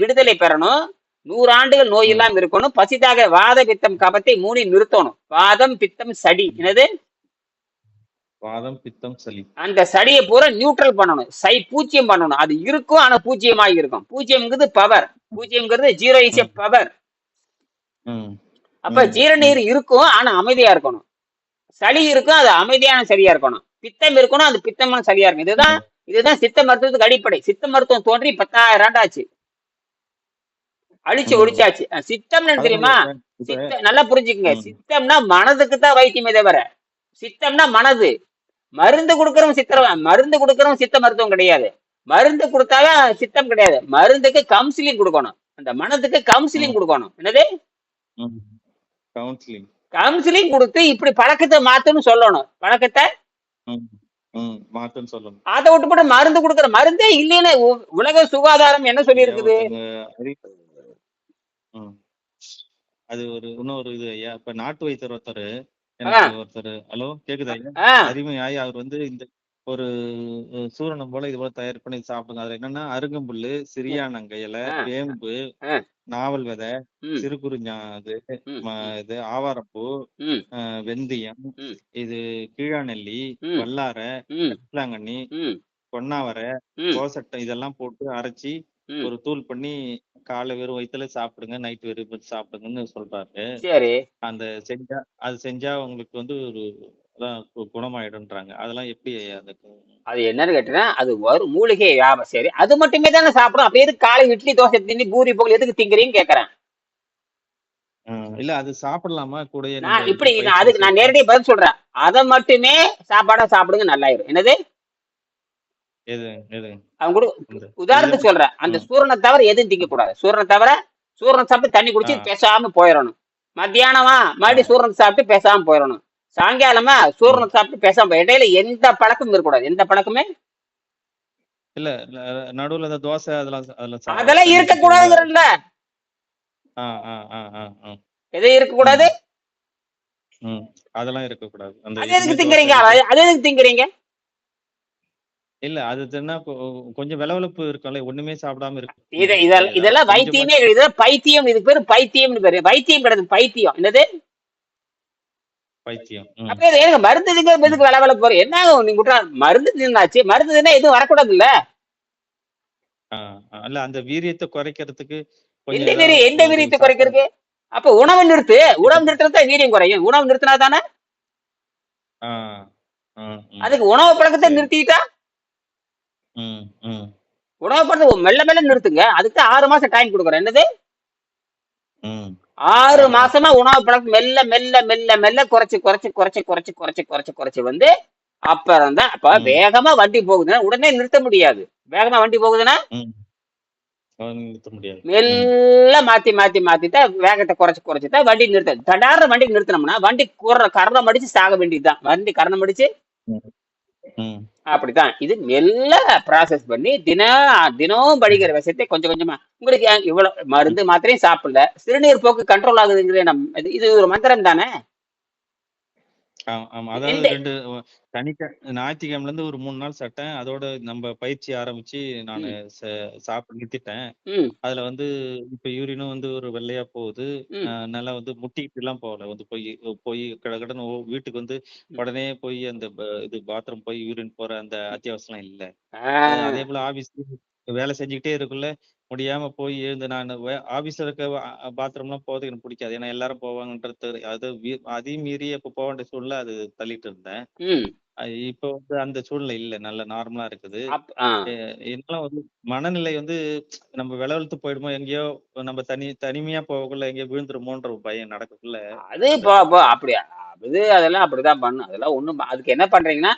விடுதலை பெறணும். 100 ஆண்டுகள் நோய் ம். இல்லாம இருக்கணும். பசிதாக வாத பித்தம் கபத்தை மூணி நிறுத்தணும். வாதம் பித்தம் சடி. என்னது? வாதம், பித்தம், சளி. அந்த சடியை பூரா நியூட்ரல் பண்ணணும். பூஜ்ஜியம் பண்ணணும். அது இருக்கும், ஆனா பூஜ்ஜியமாக இருக்கும். பூஜ்ஜியம்ங்கிறது பவர். பூஜ்ஜியம்ங்கிறது 0 இஸ் ம். பவர். ம். அப்ப ம். ஜீர ம். நீர் இருக்கும், ஆனா அமைதியா இருக்கணும். சளி இருக்கும், அது அமைதியான சளியா இருக்கணும். பித்தம் இருக்கணும், அது பித்தமான சளியா இருக்கும். ம். இதுதான் சித்த மருத்துவத்துக்கு அடிப்படை. சித்த மருத்துவம் தோன்றி 10,000 ஆண்டு ஆச்சு. அழிச்சு ம். ஒழிச்சாச்சு. சித்தம்னு அதான் தெரியுமா? இப்ப நல்லா புரிஞ்சுக்குங்க. ம். சித்தம்னா மனதுக்கு தான் வைத்தியமே தவிர, சித்தம்னா மனது. மருந்து கொடுக்கறவன் சித்த மருத்துவம் கிடையாது. மருந்து கொடுத்தாலும் சித்தம் கிடையாது. மருந்துக்கு கவுன்சிலிங் கொடுக்கணும். அந்த மனதுக்கு கவுன்சிலிங் ம். கொடுக்கணும். என்னது? ம். கவுன்சிலிங். கவுன்சிலிங் கொடுத்து இப்படி பழக்கத்தை மாத்தணும்னு சொல்லணும். பழக்கத்தை ம். ம். மாத்தன்னு சொல்லணும். அதை விட்டு போட்டு மருந்து கொடுக்குற மருந்தே இல்லைன்னு உலக சுகாதாரம் என்ன சொல்லி இருக்குது? அது ஒரு இன்னொரு இது ஐயா. இப்ப நாட்டு வைத்தியர் எனக்கு ஹலோ கேக்குதா ஐயா? அருமையாய் அவர் வந்து இந்த ஒரு சூரணம் போல இது போல தயார் பண்ணி சாப்பிடுங்க. அதுல என்னன்னா அருகம்புல்லு, சிறியானங்க இலை, வேம்பு, நாவல் விதை, சிறுகுறிஞ்சா இது ஆவாரப்பூ, வெந்தயம், இது கீழாநெல்லி, வல்லாரை, கட்லாங்கண்ணி, பொன்னாவரை, கோசட்டை இதெல்லாம் போட்டு அரைச்சி ஒரு தூள் பண்ணி காலை வெறும் வயிற்றுல சாப்பிடுங்க, நைட் வெறும் சாப்பிடுங்கன்னு சொல்றாரு. சரி. அது செஞ்சா உங்களுக்கு வந்து ஒரு குணமாயிடும்ன்றாங்க. அதெல்லாம் எப்படி அது என்னன்னு கேட்டீங்கன்னா, அது வரும் மூலிகை வியாபாரம். சரி, அது மட்டுமே தானே சாப்பிடும். அப்ப எதுக்கு காலை இட்லி தோசை தின்னி பூரி பொங்கல் எதுக்கு திங்கிறீங்கன்னு கேக்குறேன். இல்ல அது சாப்பிடலாமா கூட? அதுக்கு நான் நேரடியாக பதில் சொல்றேன். அதை மட்டுமே சாப்பாடா சாப்பிடுங்க, நல்லாயிரும். என்னது? அவங்க கூட உதாரணத்துக்கு சொல்றேன். அந்த சூரணை தவிர எதுவும் திங்க கூடாது. சூரணம் சாப்பிட்டு தண்ணி குடிச்சு பேசாம போயிடணும். மத்தியானமா மறுபடியும் சூரணத்தை சாப்பிட்டு பேசாம போயிடணும். சாயங்காலமா சூரணத்தை சாப்பிட்டு பேசாம இடையில எந்த பழக்கமும் இருக்கக்கூடாது. எந்த பழக்கமே இல்ல. நடுவுல தோசை அதெல்லாம் இருக்கக்கூடாதுங்கிறல்ல. எது இருக்கக்கூடாது? அதெல்லாம் இருக்கக்கூடாது. அது எதுக்கு திங்கிறீங்க? இல்ல அது கொஞ்சம் விளவெளப்பு இருக்கும்ல, ஒண்ணுமே சாப்பிடாம இருக்கு. இதெல்லாம் வைத்தியமே கிடையாது. பைத்தியம். இதுக்கு பேரு பைத்தியம்னு பேரு. வைத்தியம் கிடையாது, பைத்தியம். என்னது? பைத்தியம். அப்ப மருந்து எதுக்கு விளவெளப்பு போற? என்ன நீங்க மருந்து தின்னாச்சு, மருந்து தின்னா எதுவும் வரக்கூடாது இல்ல? அல்ல அந்த வீரியத்தை குறைக்கிறதுக்கு எந்த வீரியத்தை குறைக்கிறதுக்கு? அப்ப உணவு நிறுத்துறதா வீரியம் குறையும். உணவு நிறுத்தினா தானே. அதுக்கு உணவு பழக்கத்தை நிறுத்திட்டா உணவு பழக்கத்தை மெல்ல மெல்ல நிறுத்துங்க. அதுக்கு 6 மாசம் டைம் கொடுக்குறேன். என்னது? 6 மாசமா உணவு பழக்கம் மெல்ல மெல்ல மெல்ல மெல்ல குறைச்சு வந்து அப்புறம் தான். அப்ப வேகமா வண்டி போகுதுன்னா உடனே நிறுத்த முடியாது. வேகமா வண்டி போகுதுன்னா மெல்ல மாத்திட்டா வேகத்தை குறைச்சுட்டா வண்டி நிறுத்த. தடார வண்டி நிறுத்தினோம்னா வண்டி கரணம் அடிச்சு சாக வேண்டியதுதான். வண்டி கரணம் அடிச்சு அப்படித்தான். இது மெல்ல ப்ராசஸ் பண்ணி தினம் படிக்கிற விஷயத்தை கொஞ்சம் கொஞ்சமா. உங்களுக்கு இவ்வளவு மருந்து மாத்திரையும் சாப்பிடல, சிறுநீர் போக்கு கண்ட்ரோல் ஆகுதுங்கிறது இது ஒரு மந்திரம் தானே. ஆமா. அதாவது எந்த 2 ஞாயிற்றுக்கிழமைலேருந்து ஒரு 3 நாள் சாப்பிட்டேன். அதோட நம்ம பயிற்சி ஆரம்பிச்சு நானு ம் சாப்பிட நிறுத்திட்டேன். ம் அதுல இப்ப யூரினும் ஒரு வெள்ளையா போகுது. ம் நல்லா முட்டிக்கிட்டுலாம் போகல. போய் போய் கடகடன்னு வீட்டுக்கு ம். உடனே போய் அந்த பாத்ரூம் போய் யூரின் போற அந்த அத்தியாவசியம்லாம் இல்ல. ஆ, அதேபோல வேலை செஞ்சுக்கிட்டே இருக்கக்குள்ள முடியாம போய் எழுந்து நான் ஆபீஸ்ல இருக்க பாத்ரூம்லாம் போறதுக்கு எனக்கு பிடிக்காது. ஏன்னா எல்லாரும் போவாங்கன்றது அது அதையும் மீறி அப்ப போக வேண்டிய சூழ்நிலை அது தள்ளிட்டு இருந்தேன். ம் இப்ப அந்த சூழ்நிலை இல்ல. நல்ல நார்மலா இருக்குது. ஆ எ இருந்தாலும் மனநிலை நம்ம வெலவெழுத்து போயிடுமோ, எங்கேயோ நம்ம தனிமையா போகக்குள்ள எங்கேயோ விழுந்துருமோன்ற ஒரு பயம் நடக்கக்குள்ள, அது அந்த இப்போ இப்போ அப்படியா அதெல்லாம் அப்படிதான் பண்ணும். அதெல்லாம் ஒண்ணும் அதுக்கு என்ன பண்றீங்கன்னா,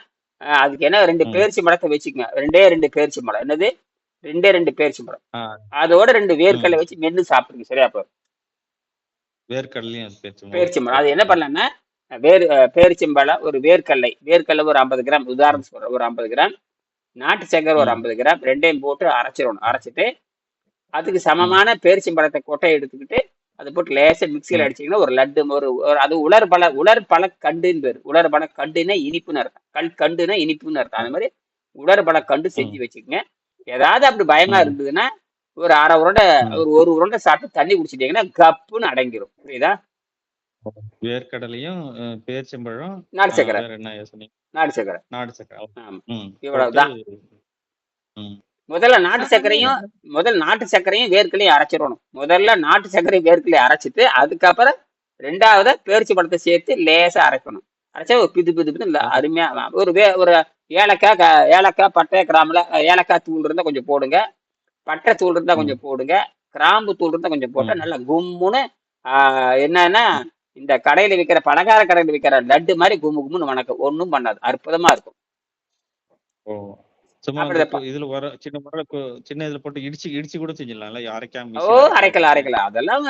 அதுக்கு என்ன 2 ம். பேரிச்சை மரத்தை வச்சுக்கங்க. 2 பேரிச்சை மரம். என்னது? 2 பேரிச்சை மரம். ஆ, அதோட 2 ம். வேர்க்கடலை வச்சு மென்னு சாப்பிடுங்க. சரியா போயிடும். வேர்க்கடலையும் பேச்சுங்க. பேரிச்சை ஓகே, மரம். அது ஓகே. என்ன பண்ணலாம்னா, பேரிச்சம்பழம், ஒரு வேர்க்கடலை ஒரு 50 கிராம், உதாரணத்துக்கு சொல்றேன், ஒரு 50 கிராம், நாட்டு சர்க்கரை ஒரு ம், 50 கிராம், 2யும் போட்டு அரைச்சிடணும். அரைச்சிட்டு அதுக்கு ம், சமமான பேரிச்சம்பழத்தை கொட்டை எடுத்துக்கிட்டு அதை போட்டு லேசா மிக்சியில் ம், அடிச்சீங்கன்னா ஒரு லட்டு அது உலர்பழ கண்டுன்னு பேர். உலர்பழ கண்டுன்னா இனிப்புன்னு அர்த்தம். கண்டுன்னா இனிப்புன்னு அர்த்தம். அந்த மாதிரி உலர்பழ கண்டு செஞ்சு ம், வச்சுக்கோங்க. ஏதாவது அப்படி பயமா ம். இருந்ததுன்னா ஒரு அரை உருண்டை, ம். ஒரு உருண்டை சாப்பிட்டு தண்ணி குடிச்சிட்டீங்கன்னா கப்புன்னு அடங்கிரும். புரியுதா? வேர்க்கடலையும், பேரிச்சம்பழம், நாட்டு சக்கரை. வேற என்ன சொன்னீங்க? நாட்டு சக்கரை. நாட்டு சர்க்கரை. ஆமா. ம். போட்டு இவ்வளவுதான். ம், முதல்ல சாப்பிடணும். நாட்டு சர்க்கரையும் வேர்க்கலையும் அரைச்சிடணும். முதல்ல நாட்டு சர்க்கரை வேர்க்கலையும் அரைச்சிட்டு அதுக்கப்புறம் 2வது பேரிச்சை பழத்தை சேர்த்து லேசா அரைக்கணும். அரைச்சா ஒரு பிது பிது பிது அது அருமையா ஒரு ஏலக்காய், ஏலக்காய், பட்டை, கிராம்புல ஏலக்காய் தூள் இருந்தா கொஞ்சம் போடுங்க. பட்டை தூள் இருந்தா ம், கொஞ்சம் போடுங்க. கிராம்பு தூள் இருந்தா கொஞ்சம் போட்டா ம், நல்லா கும்முன்னு என்னன்னா ம். இந்த கடையில விற்கிற பலகார கடையில விற்கிற லட்டு மாதிரி கும்மு கும்முன்னு வணக்கம் ஒன்றும் பண்ணாது. அற்புதமா இருக்கும். ஓ! சும்மா அப்படி இதுல வர சின்ன முறையில சின்ன இதுல போட்டு இடிச்சு இடிச்சு கூட செஞ்சிடலாம்ல? அரைக்காம ஓ, மிக்ஸியில அரைக்காம கூட அரைக்கலாம் செஞ்சிடலாம். அரைக்கலாம். அதெல்லாம்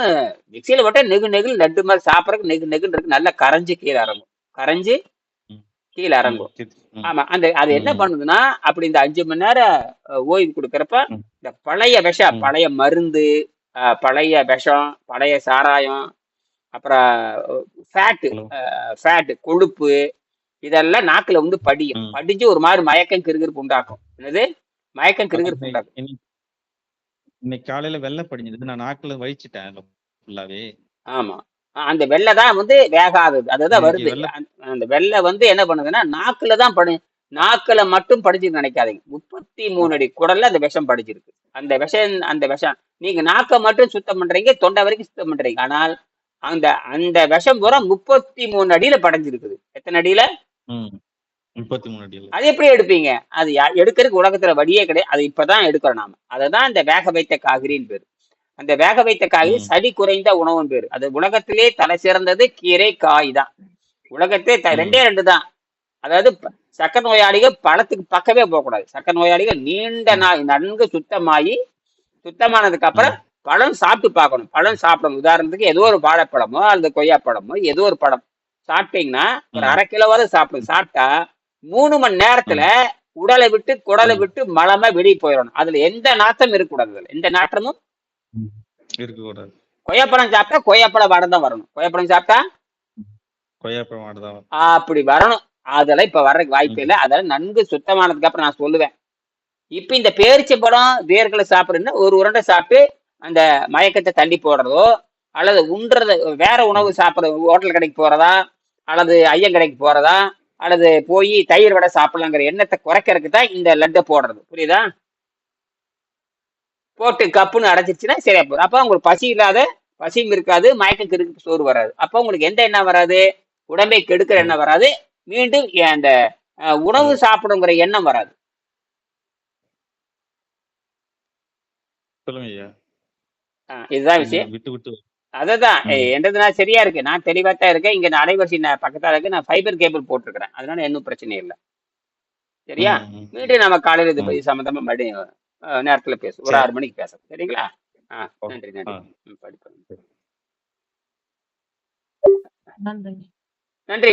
மிக்சியில போட்டா நெகு நெகு லட்டு மாதிரி சாப்பிடறதுக்கு நெகு நெகுன்னு இருக்கு. நல்லா கரைஞ்சு கீழே இறங்கும். கரைஞ்சு ம், கீழே ம், இறங்கும். ம், ஆமா. அது என்ன ம், பண்ணுதுன்னா, அப்படி இந்த 5 மணி நேரம் ஓய்வு கொடுக்கறப்ப ம், இந்த பழைய விஷம், ம். பழைய மருந்து, பழைய விஷம், பழைய சாராயம், அப்புறம் ஃபேட்டு, ஹலோ. கொழுப்பு, இதெல்லாம் நாக்குல படியும். ம். படிஞ்சு ஒரு மாதிரி மயக்கம் கிறுகிறுப்பு உண்டாக்கும். என்னது? மயக்கம் அதான் கிறுகிறுப்பு உண்டாக்கும். இன்னைக்கு காலையில வெள்ளை படிஞ்சது. நான் நாக்குல வழிச்சிட்டேன் ஃபுல்லாவே. ஆமா. அந்த வெள்ளை தான் வேகாதது. அதுதான் இன்னைக்கு வருது. வெள்ளை அந்த வெள்ளை என்ன பண்ணுதுன்னா, நாக்குல மட்டும் படிஞ்சுன்னு நினைக்காதீங்க. 33 அடி குடல்ல அந்த விஷம் படிஞ்சிருக்கு. அந்த விஷம் நீங்க நாக்க மட்டும் சுத்தம் பண்றீங்க, தொண்டை வரைக்கும் சுத்தம் பண்றீங்க. ஆனால் அந்த அந்த விஷம் பூரா 33 அடியில படைஞ்சிருக்குது. எத்தனை அடியில? ம் 33 அடியில. அது எப்படி எடுப்பீங்க? அது எடுக்கிறதுக்கு உலகத்துல வழியே கிடையாது. அது இப்பதான் எடுக்கிறோம் நாம. அததான் இந்த வேக வைத்த காய்கறின்னு பேரு. அந்த வேக வைத்த காய்கறி ம், சளி குறைந்த உணவுன்னு பேரு. அது உலகத்திலே தலை சிறந்தது கீரை, காய் தான். உலகத்திலே ம், 2 தான். அதாவது சக்கரை நோயாளிகள் பழத்துக்கு பக்கமே போகக்கூடாது. சக்கரை நோயாளிகள் நீண்ட ம், நாள் நன்கு சுத்தமானதுக்கு அப்புறம் ம், பழம் சாப்பிட்டு பார்க்கணும். பழம் சாப்பிடணும். உதாரணத்துக்கு ஏதோ ஒரு வாழைப்பழமோ அல்லது கொய்யாப்பழமோ ஏதோ ஒரு பழம் சாப்பிட்டீங்கன்னா ஒரு ம், 1/2 கிலோவாவது சாப்பிடும். சாப்பிட்டா 3 மணி நேரத்துல ம், குடலை ம், விட்டு மலமா வெளியே போயிடணும். அதுல எந்த நாற்றமும் இருக்கக்கூடாது. அதுல எந்த நாற்றமும். ம். இருக்கக்கூடாது. கொய்யாப்பழம் சாப்பிட்டா கொய்யாப்பழ வாடை தான் வரணும். கொய்யாப்பழம் சாப்பிட்டா கொய்யாப்பழம் மாட்டுதான் வரும். அப்படி வரணும். அதெல்லாம் இப்ப வர்றதுக்கு வாய்ப்பு ம், இல்லை. அதெல்லாம் நன்கு சுத்தமானதுக்கு அப்புறம் நான் சொல்லுவேன். இப்ப இந்த பேரிச்சம்பழம் வேர்களை சாப்பிடுறதுன்னா ஒரு உருண்டை சாப்பிட்டு அந்த மயக்கத்தை தள்ளி போடுறதோ, அல்லது உண்றது வேற உணவு ம். சாப்பிடுறது, ஹோட்டல் கடைக்கு போறதா, அல்லது ஐயன் கடைக்கு போறதா, அல்லது போய் தயிர் வடை சாப்பிடலாங்கிற எண்ணத்தை குறைக்கிறதுக்கு தான் இந்த லட்டை போடுறது. புரியுதா? போட்டு கப்புன்னு அடைச்சிருச்சுன்னா சரியா போகுது. அப்ப உங்களுக்கு பசியும் இருக்காது, மயக்கம் கிறுக்கு சோறு வராது. அப்ப உங்களுக்கு எந்த எண்ணம் வராது? உடம்பை கெடுக்கிற ம். எண்ணம் வராது. மீண்டும் அந்த உணவு ஹலோ. சாப்பிடுங்கிற எண்ணம் வராது. சொல்லுங்க ஐயா. இதுதான் கொஞ்சம் விஷயம். விட்டு விட்டு. அததான் ம், என்றது நான் சரியா இருக்கு. நான் தெளிவா தான் இருக்கேன். இங்க நான் அலைவரிசை பக்கத்துல இருக்கு. நான் ஃபைபர் கேபிள் போட்டிருக்கிறேன். அதனால இன்னும் பிரச்சனை இல்லை. சரியா? ம், ம், ம், மீண்டும் நம்ம காலையில இது ம். சம்பந்தமா மறுபடியும் நேரத்துல பேசுவோம். ஒரு சரி. 6 மணிக்கு பேசுறோம். சரிங்களா? ஓ. நன்றி ஆ. நன்றி. படிப்போம். சரி. நன்றி. நன்றி.